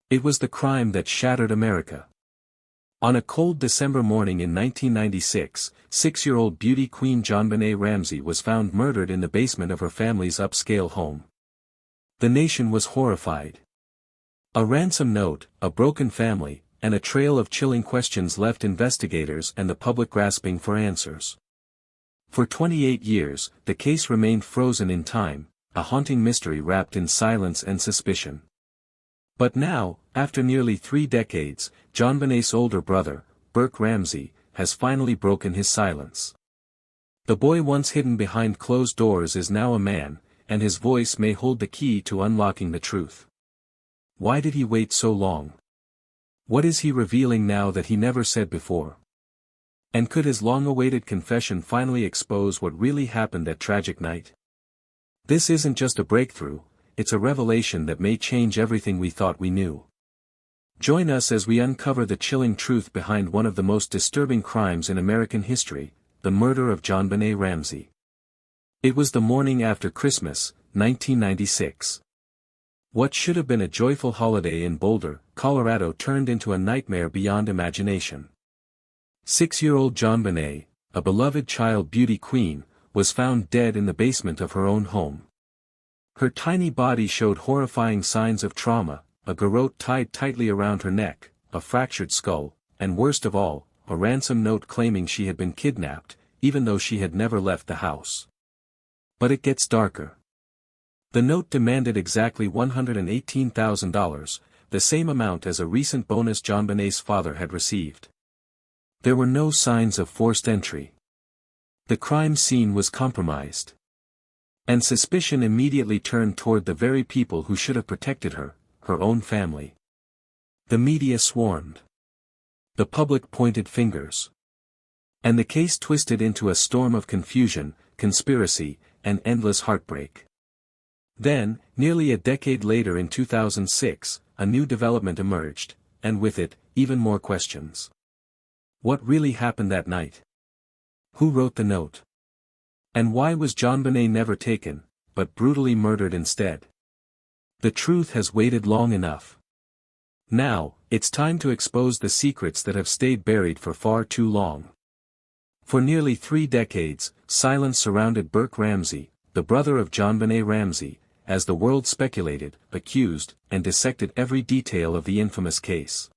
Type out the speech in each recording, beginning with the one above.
It was the crime that shattered America. On a cold December morning in 1996, 6-year-old beauty queen JonBenét Ramsey was found murdered in the basement of her family's upscale home. The nation was horrified. A ransom note, a broken family, and a trail of chilling questions left investigators and the public grasping for answers. For 28 years, the case remained frozen in time, a haunting mystery wrapped in silence and suspicion. But now, after nearly 3 decades, JonBenét's older brother, Burke Ramsey, has finally broken his silence. The boy once hidden behind closed doors is now a man, and his voice may hold the key to unlocking the truth. Why did he wait so long? What is he revealing now that he never said before? And could his long-awaited confession finally expose what really happened that tragic night? This isn't just a breakthrough, it's a revelation that may change everything we thought we knew. Join us as we uncover the chilling truth behind one of the most disturbing crimes in American history, the murder of JonBenét Ramsey. It was the morning after Christmas, 1996. What should have been a joyful holiday in Boulder, Colorado turned into a nightmare beyond imagination. 6-year-old JonBenét, a beloved child beauty queen, was found dead in the basement of her own home. Her tiny body showed horrifying signs of trauma, a garrote tied tightly around her neck, a fractured skull, and worst of all, a ransom note claiming she had been kidnapped, even though she had never left the house. But it gets darker. The note demanded exactly $118,000, the same amount as a recent bonus JonBenét's father had received. There were no signs of forced entry. The crime scene was compromised. And suspicion immediately turned toward the very people who should have protected her, her own family. The media swarmed. The public pointed fingers. And the case twisted into a storm of confusion, conspiracy, and endless heartbreak. Then, nearly a decade later in 2006, a new development emerged, and with it, even more questions. What really happened that night? Who wrote the note? And why was JonBenét never taken, but brutally murdered instead? The truth has waited long enough. Now, it's time to expose the secrets that have stayed buried for far too long. For nearly 3 decades, silence surrounded Burke Ramsey, the brother of JonBenét Ramsey, as the world speculated, accused, and dissected every detail of the infamous case.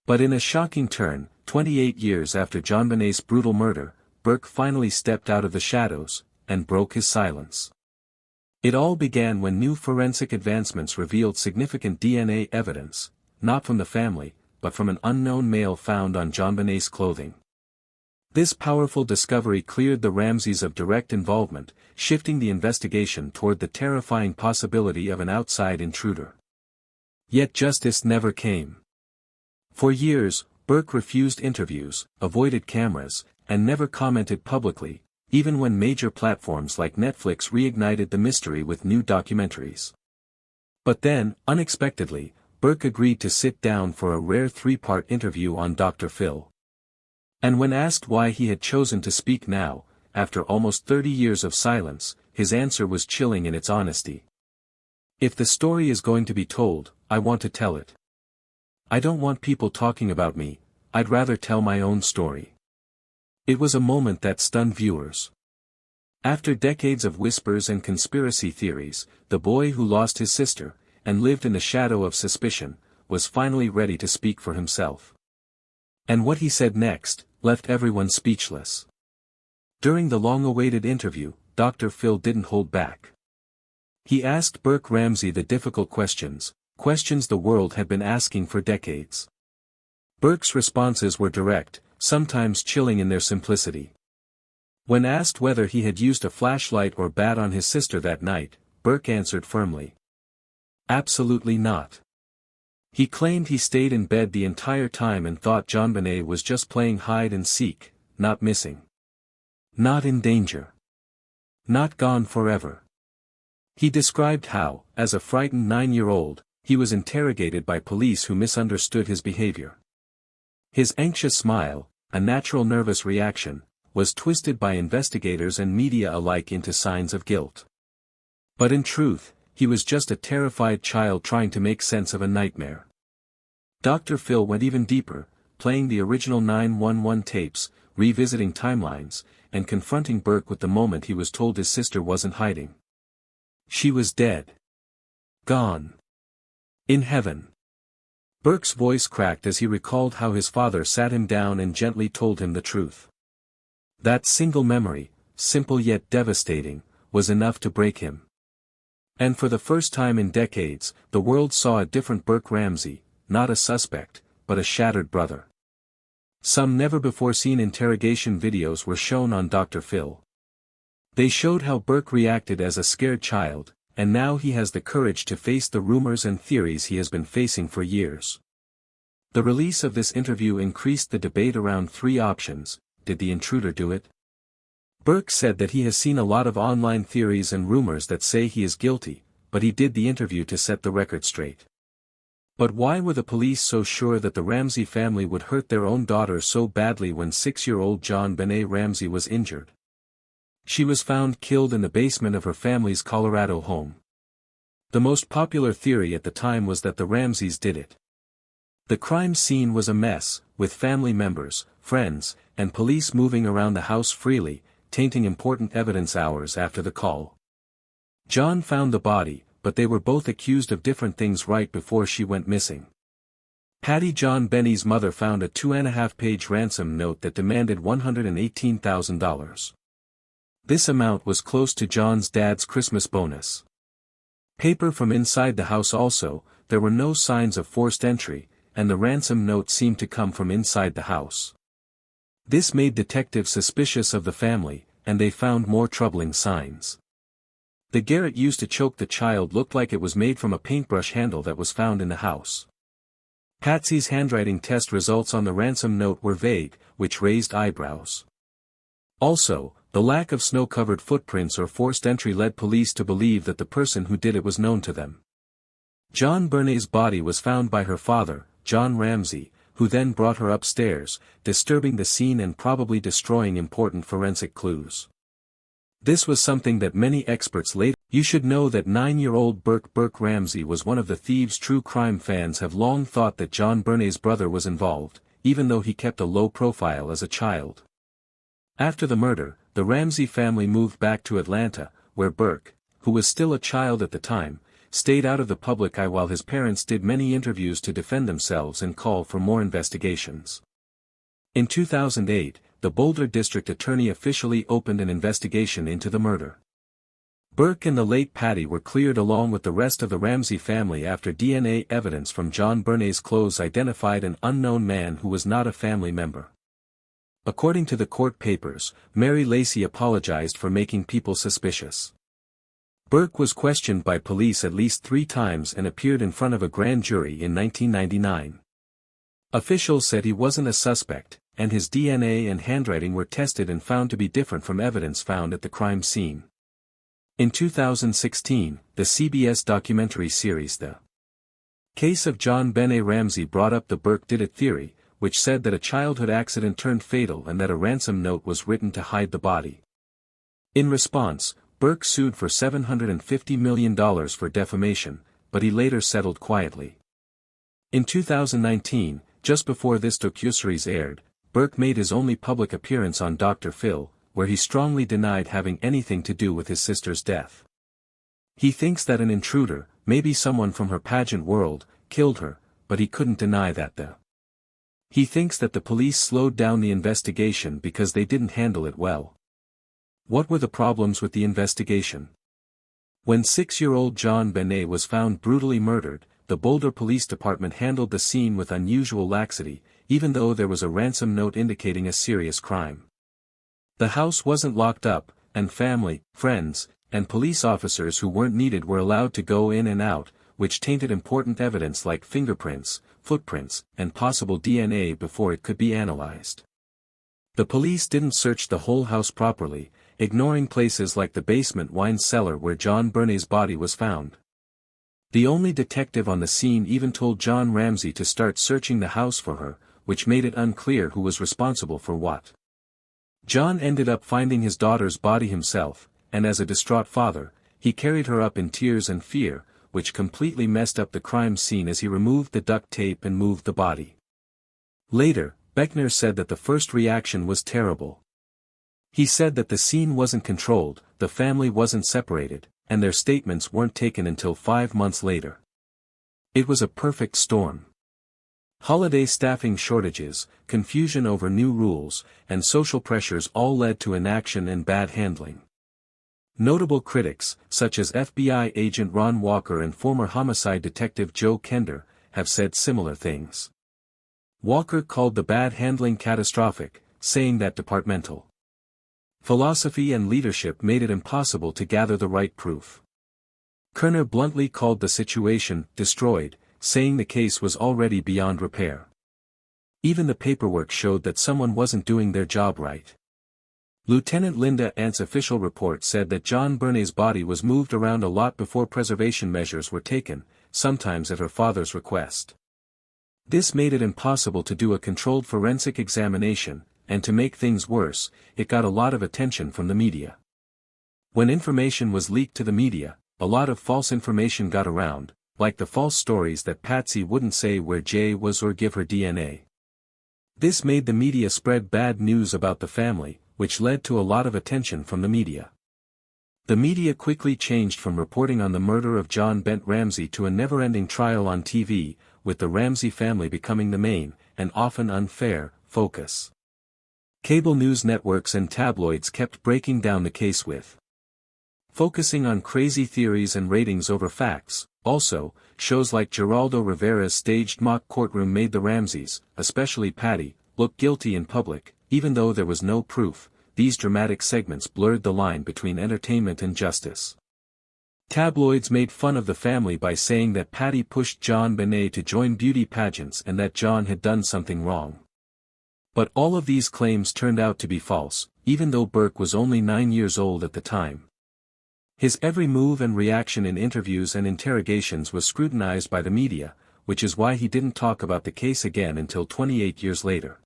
But in a shocking turn, 28 years after JonBenét's brutal murder, Burke finally stepped out of the shadows, and broke his silence. It all began when new forensic advancements revealed significant DNA evidence, not from the family, but from an unknown male found on JonBenét's clothing. This powerful discovery cleared the Ramseys of direct involvement, shifting the investigation toward the terrifying possibility of an outside intruder. Yet justice never came. For years, Burke refused interviews, avoided cameras, and never commented publicly, even when major platforms like Netflix reignited the mystery with new documentaries. But then, unexpectedly, Burke agreed to sit down for a rare 3-part interview on Dr. Phil. And when asked why he had chosen to speak now, after almost 30 years of silence, his answer was chilling in its honesty. If the story is going to be told, I want to tell it. I don't want people talking about me, I'd rather tell my own story. It was a moment that stunned viewers. After decades of whispers and conspiracy theories, the boy who lost his sister, and lived in the shadow of suspicion, was finally ready to speak for himself. And what he said next, left everyone speechless. During the long-awaited interview, Dr. Phil didn't hold back. He asked Burke Ramsey the difficult questions, questions the world had been asking for decades. Burke's responses were direct, sometimes chilling in their simplicity. When asked whether he had used a flashlight or bat on his sister that night, Burke answered firmly. Absolutely not. He claimed he stayed in bed the entire time and thought JonBenét was just playing hide and seek, not missing. Not in danger. Not gone forever. He described how, as a frightened 9-year-old, he was interrogated by police who misunderstood his behavior. His anxious smile, a natural nervous reaction, was twisted by investigators and media alike into signs of guilt. But in truth, he was just a terrified child trying to make sense of a nightmare. Dr. Phil went even deeper, playing the original 911 tapes, revisiting timelines, and confronting Burke with the moment he was told his sister wasn't hiding. She was dead. Gone. In heaven. Burke's voice cracked as he recalled how his father sat him down and gently told him the truth. That single memory, simple yet devastating, was enough to break him. And for the first time in decades, the world saw a different Burke Ramsey, not a suspect, but a shattered brother. Some never-before-seen interrogation videos were shown on Dr. Phil. They showed how Burke reacted as a scared child, and now he has the courage to face the rumors and theories he has been facing for years. The release of this interview increased the debate around three options: did the intruder do it? Burke said that he has seen a lot of online theories and rumors that say he is guilty, but he did the interview to set the record straight. But why were the police so sure that the Ramsey family would hurt their own daughter so badly when 6-year-old JonBenét Ramsey was injured? She was found killed in the basement of her family's Colorado home. The most popular theory at the time was that the Ramseys did it. The crime scene was a mess, with family members, friends, and police moving around the house freely, tainting important evidence hours after the call. John found the body, but they were both accused of different things right before she went missing. Patty JonBenét's mother found a 2.5-page ransom note that demanded $118,000. This amount was close to John's dad's Christmas bonus. Paper from inside the house also, there were no signs of forced entry, and the ransom note seemed to come from inside the house. This made detectives suspicious of the family, and they found more troubling signs. The garrote used to choke the child looked like it was made from a paintbrush handle that was found in the house. Patsy's handwriting test results on the ransom note were vague, which raised eyebrows. Also, the lack of snow-covered footprints or forced entry led police to believe that the person who did it was known to them. JonBenét's body was found by her father, John Ramsey, who then brought her upstairs, disturbing the scene and probably destroying important forensic clues. This was something that many experts later. You should know that 9-year-old Burke Ramsey was one of the thieves. True crime fans have long thought that JonBenét's brother was involved, even though he kept a low profile as a child. After the murder, the Ramsey family moved back to Atlanta, where Burke, who was still a child at the time, stayed out of the public eye while his parents did many interviews to defend themselves and call for more investigations. In 2008, the Boulder District Attorney officially opened an investigation into the murder. Burke and the late Patty were cleared along with the rest of the Ramsey family after DNA evidence from JonBenét's clothes identified an unknown man who was not a family member. According to the court papers, Mary Lacey apologized for making people suspicious. Burke was questioned by police at least 3 times and appeared in front of a grand jury in 1999. Officials said he wasn't a suspect, and his DNA and handwriting were tested and found to be different from evidence found at the crime scene. In 2016, the CBS documentary series The Case of JonBenét Ramsey brought up the Burke did it theory, which said that a childhood accident turned fatal and that a ransom note was written to hide the body. In response, Burke sued for $750 million for defamation, but he later settled quietly. In 2019, just before this docuseries aired, Burke made his only public appearance on Dr. Phil, where he strongly denied having anything to do with his sister's death. He thinks that an intruder, maybe someone from her pageant world, killed her, but he couldn't deny that. He thinks that the police slowed down the investigation because they didn't handle it well. What were the problems with the investigation? When 6-year-old JonBenét was found brutally murdered, the Boulder Police Department handled the scene with unusual laxity, even though there was a ransom note indicating a serious crime. The house wasn't locked up, and family, friends, and police officers who weren't needed were allowed to go in and out, which tainted important evidence like fingerprints, footprints, and possible DNA before it could be analyzed. The police didn't search the whole house properly, ignoring places like the basement wine cellar where JonBenét's body was found. The only detective on the scene even told John Ramsey to start searching the house for her, which made it unclear who was responsible for what. John ended up finding his daughter's body himself, and as a distraught father, he carried her up in tears and fear, which completely messed up the crime scene as he removed the duct tape and moved the body. Later, Beckner said that the first reaction was terrible. He said that the scene wasn't controlled, the family wasn't separated, and their statements weren't taken until 5 months later. It was a perfect storm. Holiday staffing shortages, confusion over new rules, and social pressures all led to inaction and bad handling. Notable critics, such as FBI agent Ron Walker and former homicide detective Joe Kender, have said similar things. Walker called the bad handling catastrophic, saying that departmental philosophy and leadership made it impossible to gather the right proof. Kerner bluntly called the situation destroyed, saying the case was already beyond repair. Even the paperwork showed that someone wasn't doing their job right. Lieutenant Linda Ant's official report said that JonBenét's body was moved around a lot before preservation measures were taken, sometimes at her father's request. This made it impossible to do a controlled forensic examination, and to make things worse, it got a lot of attention from the media. When information was leaked to the media, a lot of false information got around, like the false stories that Patsy wouldn't say where Jay was or give her DNA. This made the media spread bad news about the family, which led to a lot of attention from the media. The media quickly changed from reporting on the murder of JonBenét Ramsey to a never-ending trial on TV, with the Ramsey family becoming the main, and often unfair, focus. Cable news networks and tabloids kept breaking down the case with focusing on crazy theories and ratings over facts. Also, shows like Geraldo Rivera's staged mock courtroom made the Ramseys, especially Patty, look guilty in public, even though there was no proof. These dramatic segments blurred the line between entertainment and justice. Tabloids made fun of the family by saying that Patty pushed JonBenét to join beauty pageants and that John had done something wrong. But all of these claims turned out to be false, even though Burke was only 9 years old at the time. His every move and reaction in interviews and interrogations was scrutinized by the media, which is why he didn't talk about the case again until 28 years later.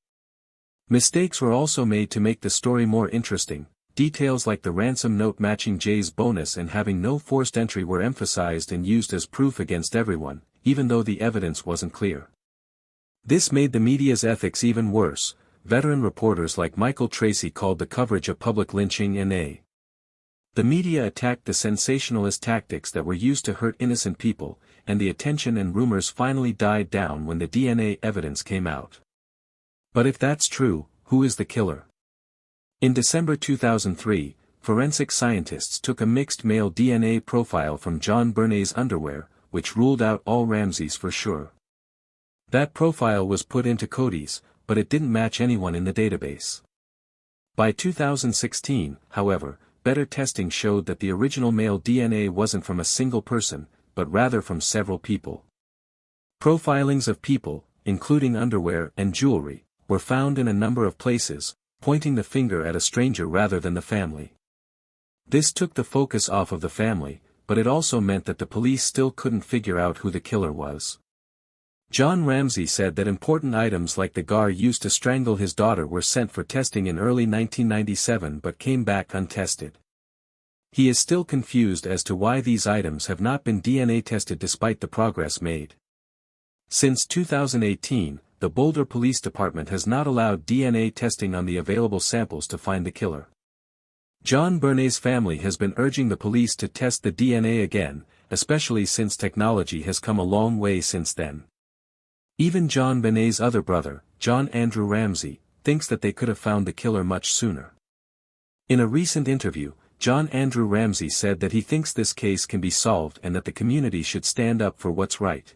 Mistakes were also made to make the story more interesting. Details like the ransom note matching Jay's bonus and having no forced entry were emphasized and used as proof against everyone, even though the evidence wasn't clear. This made the media's ethics even worse. Veteran reporters like Michael Tracy called the coverage a public lynching and the media attacked the sensationalist tactics that were used to hurt innocent people, and the attention and rumors finally died down when the DNA evidence came out. But if that's true, who is the killer? In December 2003, forensic scientists took a mixed male DNA profile from JonBenét's underwear, which ruled out all Ramseys for sure. That profile was put into Cody's, but it didn't match anyone in the database. By 2016, however, better testing showed that the original male DNA wasn't from a single person, but rather from several people. Profilings of people, including underwear and jewelry, were found in a number of places, pointing the finger at a stranger rather than the family. This took the focus off of the family, but it also meant that the police still couldn't figure out who the killer was. John Ramsey said that important items like the gar used to strangle his daughter were sent for testing in early 1997 but came back untested. He is still confused as to why these items have not been DNA tested despite the progress made. Since 2018, the Boulder Police Department has not allowed DNA testing on the available samples to find the killer. JonBenét's family has been urging the police to test the DNA again, especially since technology has come a long way since then. Even JonBenét's other brother, John Andrew Ramsey, thinks that they could have found the killer much sooner. In a recent interview, John Andrew Ramsey said that he thinks this case can be solved and that the community should stand up for what's right.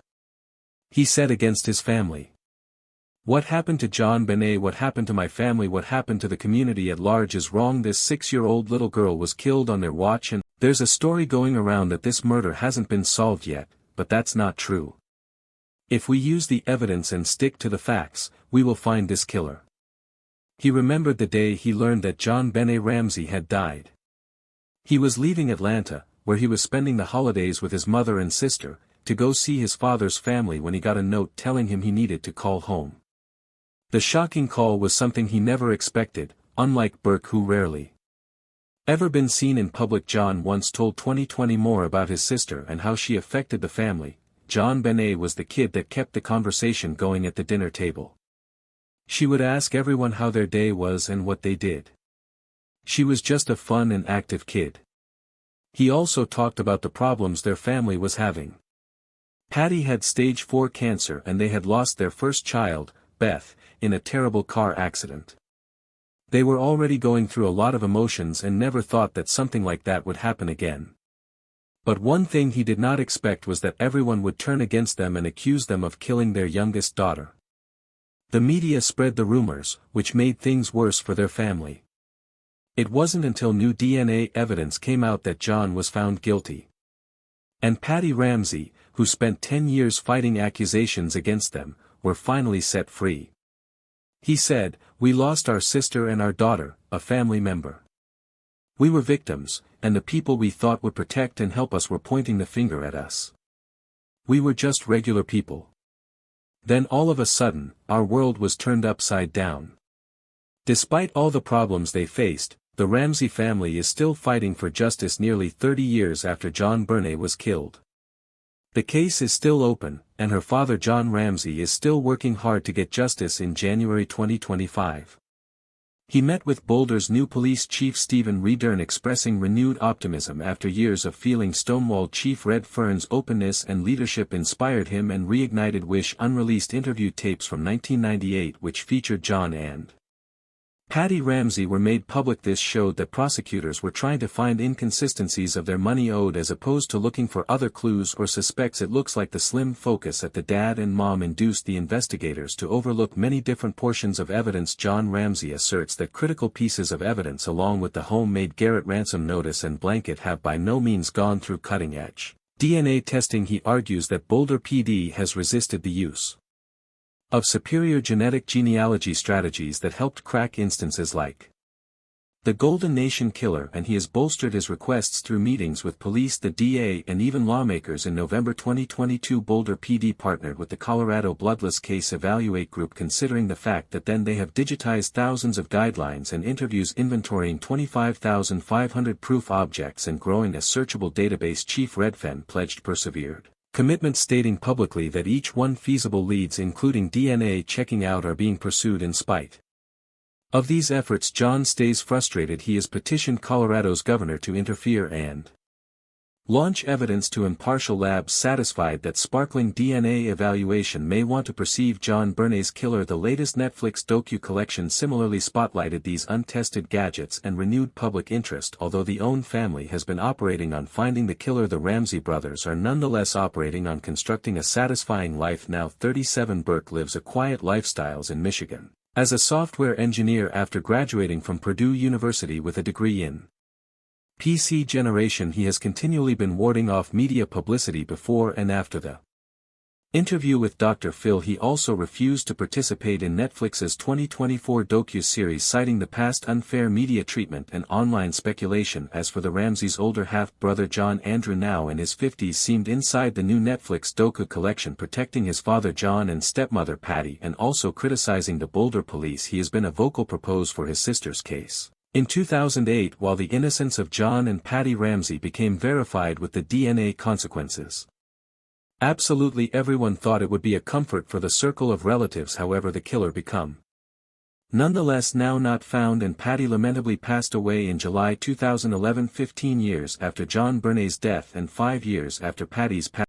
He said against his family, "What happened to JonBenét, what happened to my family, what happened to the community at large is wrong. This 6-year-old little girl was killed on their watch, and there's a story going around that this murder hasn't been solved yet, but that's not true. If we use the evidence and stick to the facts, we will find this killer." He remembered the day he learned that JonBenét Ramsey had died. He was leaving Atlanta, where he was spending the holidays with his mother and sister, to go see his father's family when he got a note telling him he needed to call home. The shocking call was something he never expected, unlike Burke, who rarely Ever been seen in public? John once told 2020 more about his sister and how she affected the family. JonBenét was the kid that kept the conversation going at the dinner table. She would ask everyone how their day was and what they did. She was just a fun and active kid. He also talked about the problems their family was having. Patty had stage 4 cancer and they had lost their first child, Beth, in a terrible car accident. They were already going through a lot of emotions and never thought that something like that would happen again. But one thing he did not expect was that everyone would turn against them and accuse them of killing their youngest daughter. The media spread the rumors, which made things worse for their family. It wasn't until new DNA evidence came out that John was found guilty. And Patty Ramsey, who spent 10 years fighting accusations against them, were finally set free. He said, "We lost our sister and our daughter, a family member. We were victims, and the people we thought would protect and help us were pointing the finger at us. We were just regular people. Then all of a sudden, our world was turned upside down." Despite all the problems they faced, the Ramsey family is still fighting for justice nearly 30 years after JonBenét was killed. The case is still open, and her father John Ramsey is still working hard to get justice in January 2025. He met with Boulder's new police chief Stephen Redern, expressing renewed optimism after years of feeling stonewalled. Chief Redfern's openness and leadership inspired him and reignited Wish unreleased interview tapes from 1998 which featured John and Patty Ramsey were made public. This showed that prosecutors were trying to find inconsistencies of their money owed as opposed to looking for other clues or suspects. It looks like the slim focus at the dad and mom induced the investigators to overlook many different portions of evidence. John Ramsey asserts that critical pieces of evidence along with the homemade Garrett ransom notice and blanket have by no means gone through cutting-edge DNA testing. He argues that Boulder PD has resisted the use of superior genetic genealogy strategies that helped crack instances like the Golden Nation killer, and he has bolstered his requests through meetings with police, the DA, and even lawmakers. In November 2022, Boulder PD partnered with the Colorado Bloodless Case Evaluate Group, considering the fact that then they have digitized thousands of guidelines and interviews, inventorying 25,500 proof objects and growing a searchable database. Chief Redfern pledged persevered commitment, stating publicly that each one feasible leads including DNA checking out are being pursued. In spite of these efforts, John stays frustrated. He has petitioned Colorado's governor to interfere and launch evidence to impartial labs, satisfied that sparkling DNA evaluation may want to perceive JonBenét's killer. The latest Netflix docu-collection similarly spotlighted these untested gadgets and renewed public interest. Although the own family has been operating on finding the killer, the Ramsey brothers are nonetheless operating on constructing a satisfying life now. 37 Burke lives a quiet lifestyle in Michigan as a software engineer after graduating from Purdue University with a degree in PC generation. He has continually been warding off media publicity before and after the interview with Dr. Phil. He also refused to participate in Netflix's 2024 docu-series, citing the past unfair media treatment and online speculation. As for the Ramseys' older half-brother John, Andrew, now in his 50s, seemed inside the new Netflix docu collection, protecting his father John and stepmother Patty and also criticizing the Boulder police. He has been a vocal proponent for his sister's case. In 2008, while the innocence of John and Patty Ramsey became verified with the DNA consequences, absolutely everyone thought it would be a comfort for the circle of relatives. However, the killer become nonetheless now not found, and Patty lamentably passed away in July 2011, 15 years after JonBenét's death and 5 years after Patty's passing.